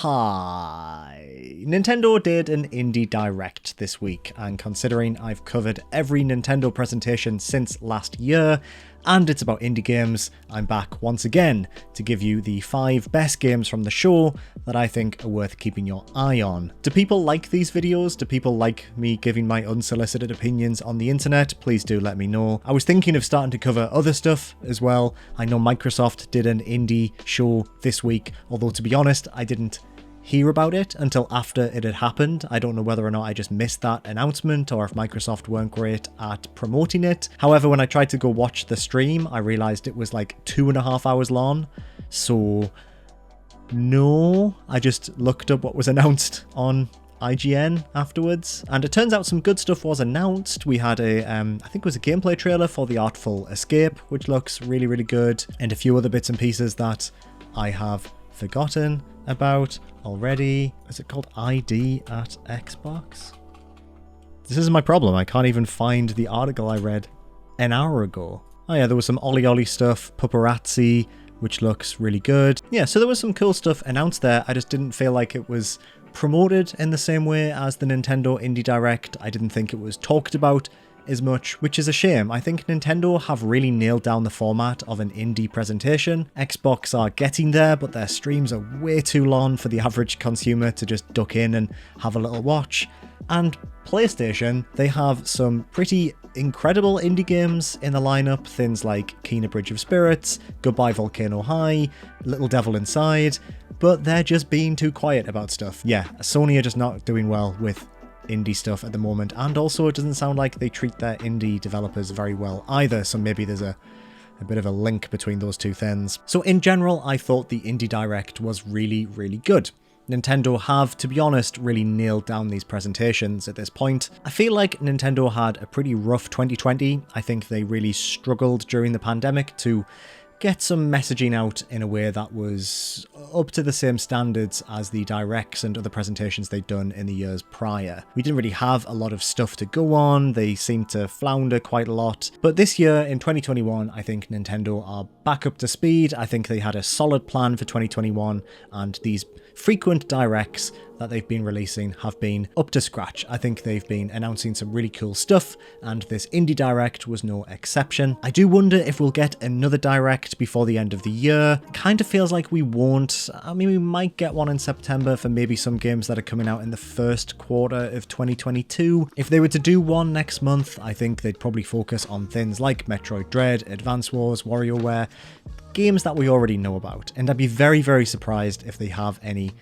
Hi! Nintendo did an Indie Direct this week, and considering I've covered every Nintendo presentation since last year, and it's about indie games, I'm back once again to give you the 5 best games from the show that I think are worth keeping your eye on. Do people like these videos? Do people like me giving my unsolicited opinions on the internet? Please do let me know. I was thinking of starting to cover other stuff as well. I know Microsoft did an indie show this week, although to be honest, I didn't hear about it until after it had happened. I don't know whether or not I just missed that announcement or if Microsoft weren't great at promoting it. However, when I tried to go watch the stream, I realized it was like 2.5 hours long. So no, I just looked up what was announced on IGN afterwards, and it turns out some good stuff was announced. We had a, I think it was a gameplay trailer for The Artful Escape, which looks really, really good, and a few other bits and pieces that I have forgotten about already. Is it called ID at Xbox? This is my problem. I can't even find the article I read an hour ago. Oh yeah, there was some Ollie Ollie stuff, Paparazzi, which looks really good. Yeah, so there was some cool stuff announced there. I just didn't feel like it was promoted in the same way as the Nintendo Indie Direct. I didn't think it was talked about as much, which is a shame. I think Nintendo have really nailed down the format of an indie presentation. Xbox are getting there, but their streams are way too long for the average consumer to just duck in and have a little watch. And PlayStation, they have some pretty incredible indie games in the lineup, things like Kena Bridge of Spirits, Goodbye Volcano High, Little Devil Inside, but they're just being too quiet about stuff. Yeah, Sony are just not doing well with indie stuff at the moment, and also it doesn't sound like they treat their indie developers very well either, so maybe there's a bit of a link between those two things. So in general, I thought the Indie Direct was really, really good. Nintendo have, to be honest, really nailed down these presentations at this point. I feel like Nintendo had a pretty rough 2020. I think they really struggled during the pandemic to get some messaging out in a way that was up to the same standards as the directs and other presentations they'd done in the years prior. We didn't really have a lot of stuff to go on, they seemed to flounder quite a lot, but this year in 2021 I think Nintendo are back up to speed. I think they had a solid plan for 2021, and these frequent directs that they've been releasing have been up to scratch. I think they've been announcing some really cool stuff, and this Indie Direct was no exception. I do wonder if we'll get another Direct before the end of the year. Kind of feels like we won't. I mean, we might get one in September for maybe some games that are coming out in the first quarter of 2022. If they were to do one next month, I think they'd probably focus on things like Metroid Dread, Advance Wars, WarioWare, games that we already know about. And I'd be very, very surprised if they have any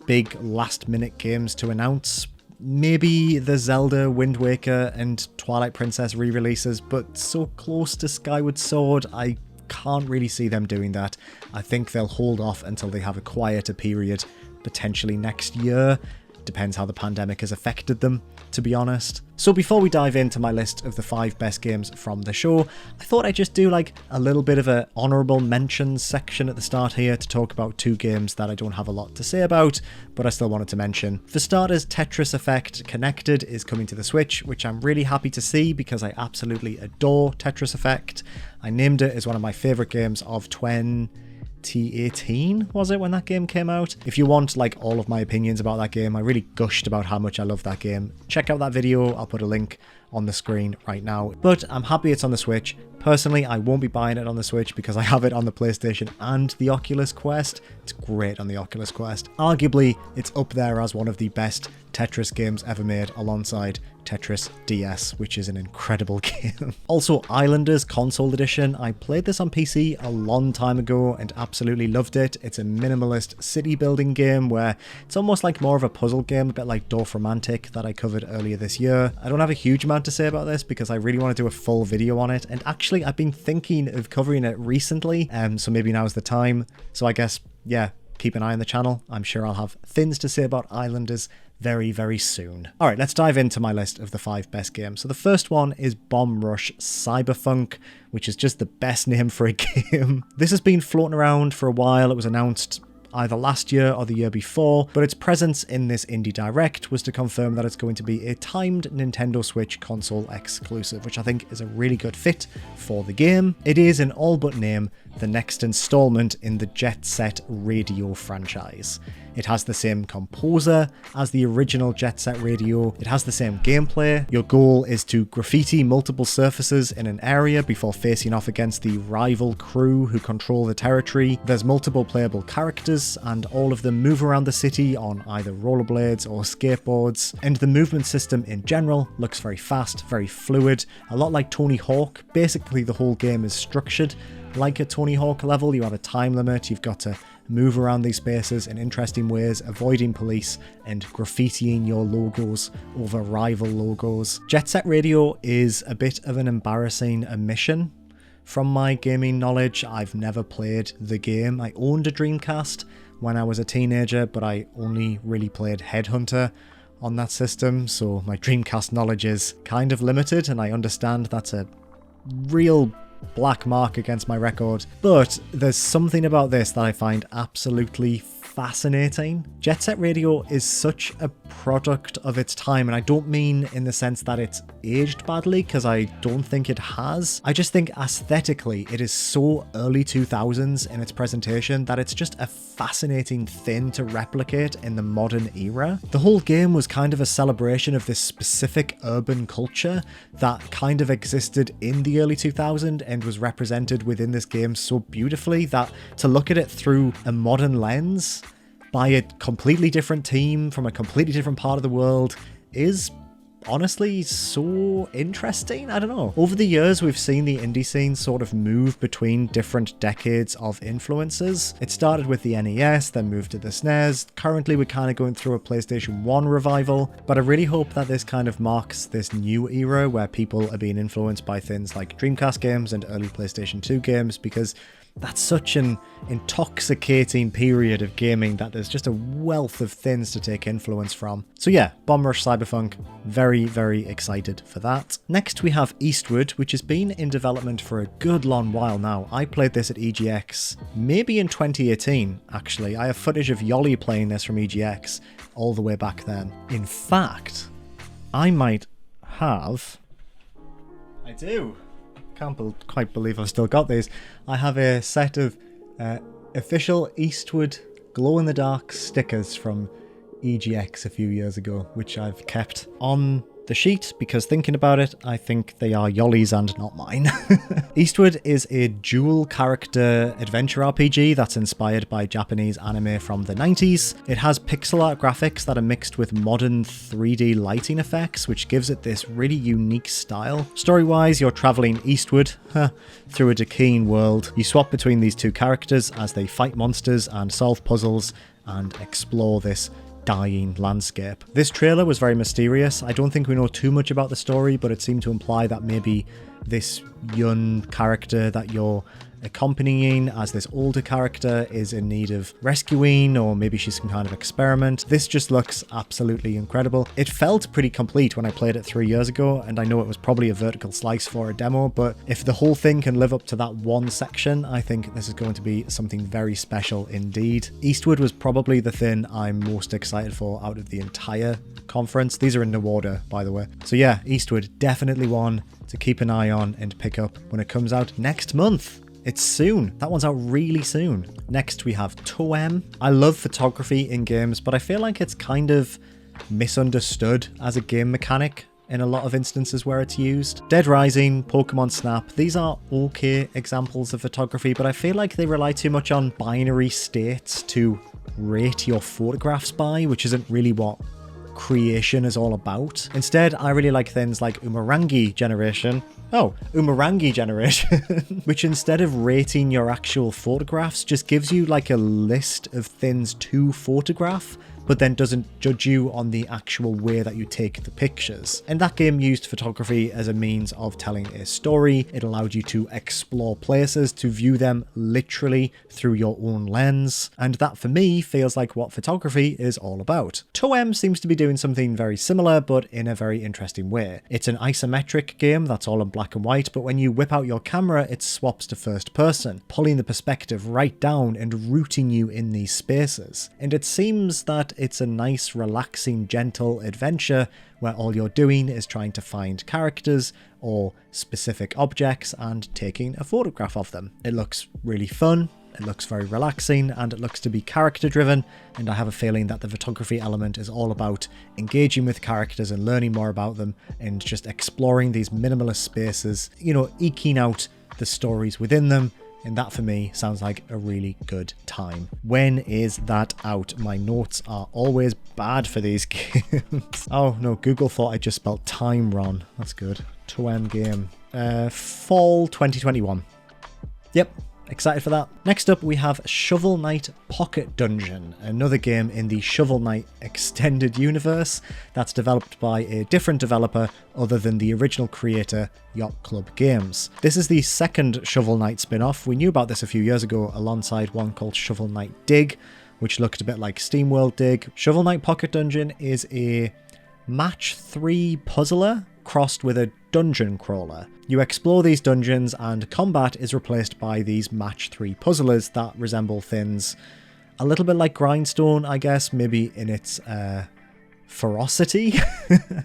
big last-minute games to announce. Maybe the Zelda, Wind Waker, and Twilight Princess re-releases, but so close to Skyward Sword, I can't really see them doing that. I think they'll hold off until they have a quieter period, potentially next year. Depends how the pandemic has affected them, to be honest. So before we dive into my list of the 5 best games from the show, I thought I'd just do like a little bit of an honourable mentions section at the start here to talk about 2 games that I don't have a lot to say about, but I still wanted to mention. For starters, Tetris Effect Connected is coming to the Switch, which I'm really happy to see because I absolutely adore Tetris Effect. I named it as one of my favourite games of 2018, was it, when that game came out? If you want like all of my opinions about that game, I really gushed about how much I love that game. Check out that video, I'll put a link on the screen right now. But I'm happy it's on the Switch. Personally, I won't be buying it on the Switch because I have it on the PlayStation and the Oculus Quest. It's great on the Oculus Quest. Arguably, it's up there as one of the best Tetris games ever made alongside Tetris DS, which is an incredible game. Also, Islanders Console Edition. I played this on PC a long time ago and absolutely loved it. It's a minimalist city building game where it's almost like more of a puzzle game, a bit like Dorfromantik that I covered earlier this year. I don't have a huge amount to say about this because I really want to do a full video on it, and actually I've been thinking of covering it recently, so maybe now's the time. So I guess, yeah, keep an eye on the channel. I'm sure I'll have things to say about Islanders very, very soon. Alright, let's dive into my list of the 5 best games. So the first one is Bombrush Cyberfunk, which is just the best name for a game. This has been floating around for a while. It was announced either last year or the year before, but its presence in this Indie Direct was to confirm that it's going to be a timed Nintendo Switch console exclusive, which I think is a really good fit for the game. It is, in all but name, the next installment in the Jet Set Radio franchise. It has the same composer as the original Jet Set Radio. It has the same gameplay. Your goal is to graffiti multiple surfaces in an area before facing off against the rival crew who control the territory. There's multiple playable characters, and all of them move around the city on either rollerblades or skateboards. And the movement system in general looks very fast, very fluid, a lot like Tony Hawk. Basically, the whole game is structured like a Tony Hawk level. You have a time limit, you've got to move around these spaces in interesting ways, avoiding police and graffitiing your logos over rival logos. Jet Set Radio is a bit of an embarrassing omission from my gaming knowledge. I've never played the game. I owned a Dreamcast when I was a teenager, but I only really played Headhunter on that system, so my Dreamcast knowledge is kind of limited, and I understand that's a real black mark against my record. But there's something about this that I find absolutely fascinating. Jet Set Radio is such a product of its time, and I don't mean in the sense that it's aged badly, because I don't think it has. I just think aesthetically it is so early 2000s in its presentation that it's just a fascinating thing to replicate in the modern era. The whole game was kind of a celebration of this specific urban culture that kind of existed in the early 2000s and was represented within this game so beautifully that to look at it through a modern lens by a completely different team from a completely different part of the world is honestly so interesting. I don't know. Over the years, we've seen the indie scene sort of move between different decades of influences. It started with the NES, then moved to the SNES. Currently, we're kind of going through a PlayStation 1 revival, but I really hope that this kind of marks this new era where people are being influenced by things like Dreamcast games and early PlayStation 2 games, because that's such an intoxicating period of gaming that there's just a wealth of things to take influence from. So yeah, Bombrush Cyberfunk, very, very excited for that. Next we have Eastwood, which has been in development for a good long while now. I played this at EGX, maybe in 2018 actually. I have footage of Yoli playing this from EGX all the way back then. In fact, I might have... I do. Can't quite believe I've still got these. I have a set of official Eastwood glow-in-the-dark stickers from EGX a few years ago, which I've kept on the sheet because thinking about it, I think they are Yoli's and not mine. Eastwood is a dual character adventure RPG that's inspired by Japanese anime from the 90s. It has pixel art graphics that are mixed with modern 3D lighting effects, which gives it this really unique style. Story-wise, you're traveling eastward through a decaying world. You swap between these two characters as they fight monsters and solve puzzles and explore this dying landscape. This trailer was very mysterious. I don't think we know too much about the story, but it seemed to imply that maybe this young character that you're accompanying as this older character is in need of rescuing, or maybe she's some kind of experiment. This just looks absolutely incredible. It felt pretty complete when I played it 3 years ago, and I know it was probably a vertical slice for a demo, but if the whole thing can live up to that one section, I think this is going to be something very special indeed. Eastwood was probably the thing I'm most excited for out of the entire conference. These are in no order, by the way. So yeah, Eastwood, definitely one to keep an eye on and pick up when it comes out next month. It's soon. That one's out really soon. Next we have Toem. I love photography in games, but I feel like it's kind of misunderstood as a game mechanic in a lot of instances where it's used. Dead Rising, Pokemon Snap, these are okay examples of photography, but I feel like they rely too much on binary states to rate your photographs by, which isn't really what creation is all about. Instead, I really like things like Umurangi Generation, which instead of rating your actual photographs, just gives you like a list of things to photograph, but then doesn't judge you on the actual way that you take the pictures. And that game used photography as a means of telling a story. It allowed you to explore places, to view them literally through your own lens. And that for me feels like what photography is all about. Toem seems to be doing something very similar, but in a very interesting way. It's an isometric game that's all in black and white, but when you whip out your camera, it swaps to first person, pulling the perspective right down and rooting you in these spaces. And it seems that it's a nice, relaxing, gentle adventure where all you're doing is trying to find characters or specific objects and taking a photograph of them. It looks really fun it looks very relaxing, and it looks to be character driven, and I have a feeling that the photography element is all about engaging with characters and learning more about them and just exploring these minimalist spaces, you know, eking out the stories within them. And that for me sounds like a really good time. When is that out? My notes are always bad for these games. Oh no, Google thought I just spelled time wrong. That's good. Toem game. Fall 2021. Yep, excited for that. Next up we have Shovel Knight Pocket Dungeon, another game in the Shovel Knight extended universe that's developed by a different developer other than the original creator, Yacht Club Games. This is the second Shovel Knight spin-off. We knew about this a few years ago alongside one called Shovel Knight Dig, which looked a bit like SteamWorld Dig. Shovel Knight Pocket Dungeon is a match 3 puzzler crossed with a dungeon crawler. You explore these dungeons and combat is replaced by these match 3 puzzlers that resemble things a little bit like Grindstone, I guess, maybe in its ferocity.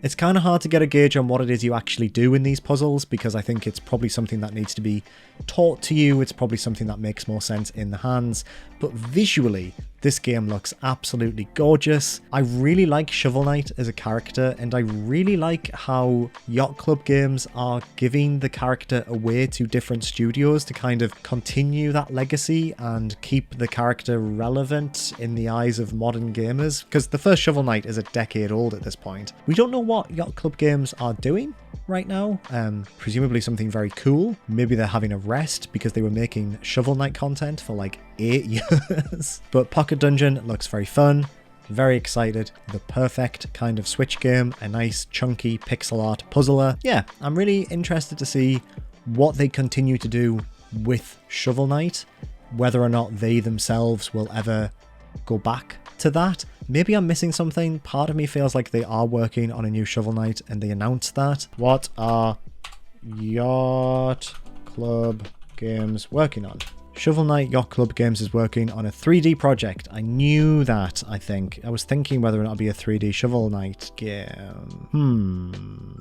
It's kind of hard to get a gauge on what it is you actually do in these puzzles, because I think it's probably something that needs to be taught to you. It's probably something that makes more sense in the hands, but visually this game looks absolutely gorgeous. I really like Shovel Knight as a character, and I really like how Yacht Club Games are giving the character away to different studios to kind of continue that legacy and keep the character relevant in the eyes of modern gamers, because the first Shovel Knight is a decade old at this point. We don't know what Yacht Club Games are doing right now. Presumably something very cool. Maybe they're having a rest because they were making Shovel Knight content for like 8 years. But Pocket Dungeon looks very fun. Very excited. The perfect kind of Switch game. A nice chunky pixel art puzzler. Yeah, I'm really interested to see what they continue to do with Shovel Knight. Whether or not they themselves will ever go back to that. Maybe I'm missing something. Part of me feels like they are working on a new Shovel Knight and they announced that. What are Yacht Club Games working on? Shovel Knight Yacht Club Games is working on a 3D project. I knew that, I think. I was thinking whether or not it'd be a 3D Shovel Knight game.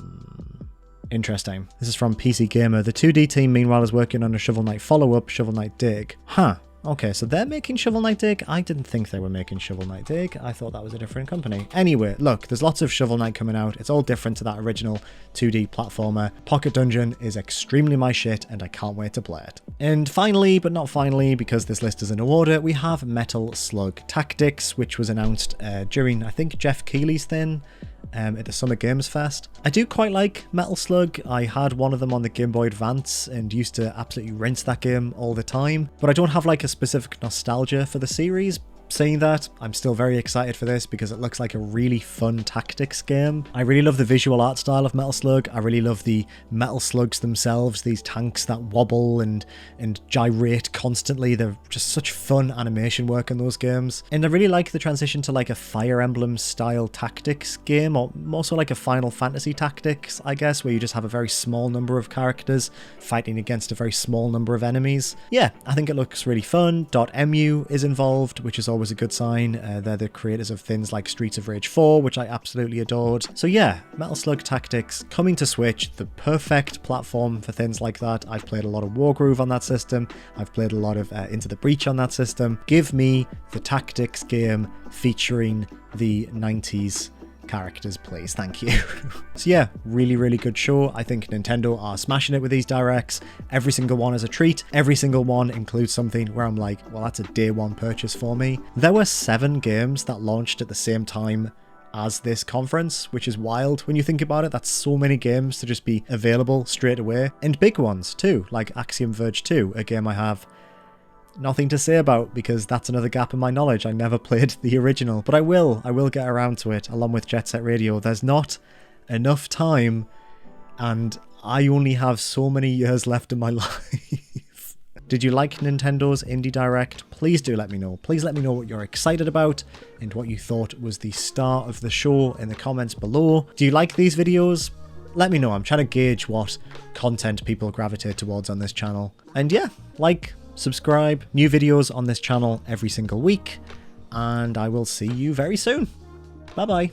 Interesting. This is from PC Gamer. The 2D team, meanwhile, is working on a Shovel Knight follow-up, Shovel Knight Dig. Huh. Okay, so they're making Shovel Knight Dig? I didn't think they were making Shovel Knight Dig. I thought that was a different company. Anyway, look, there's lots of Shovel Knight coming out. It's all different to that original 2D platformer. Pocket Dungeon is extremely my shit, and I can't wait to play it. And finally, but not finally, because this list is in order, we have Metal Slug Tactics, which was announced during, I think, Jeff Keighley's thing. At the Summer Games Fest. I do quite like Metal Slug. I had one of them on the Game Boy Advance and used to absolutely rinse that game all the time, but I don't have like a specific nostalgia for the series. Saying that, I'm still very excited for this because it looks like a really fun tactics game. I really love the visual art style of Metal Slug. I really love the Metal Slugs themselves, these tanks that wobble and gyrate constantly. They're just such fun animation work in those games. And I really like the transition to like a Fire Emblem style tactics game, or more so like a Final Fantasy Tactics, I guess, where you just have a very small number of characters fighting against a very small number of enemies. Yeah, I think it looks really fun. .mu is involved, which is always a good sign. They're the creators of things like Streets of Rage 4, which I absolutely adored. So yeah, Metal Slug Tactics coming to Switch, the perfect platform for things like that. I've played a lot of Wargroove on that system. I've played a lot of Into the Breach on that system. Give me the tactics game featuring the 90s characters, please. Thank you. So yeah, really, really good show. I think Nintendo are smashing it with these directs. Every single one is a treat. Every single one includes something where I'm like, well, that's a day one purchase for me. There were 7 games that launched at the same time as this conference, which is wild when you think about it. That's so many games to just be available straight away, and big ones too, like Axiom Verge 2, a game I have nothing to say about because that's another gap in my knowledge. I never played the original, but I will get around to it along with Jet Set Radio. There's not enough time, and I only have so many years left in my life. Did you like Nintendo's Indie Direct? Please do let me know. Please let me know what you're excited about and what you thought was the star of the show in the comments below. Do you like these videos? Let me know. I'm trying to gauge what content people gravitate towards on this channel. And yeah, like, subscribe, new videos on this channel every single week, and I will see you very soon. Bye bye.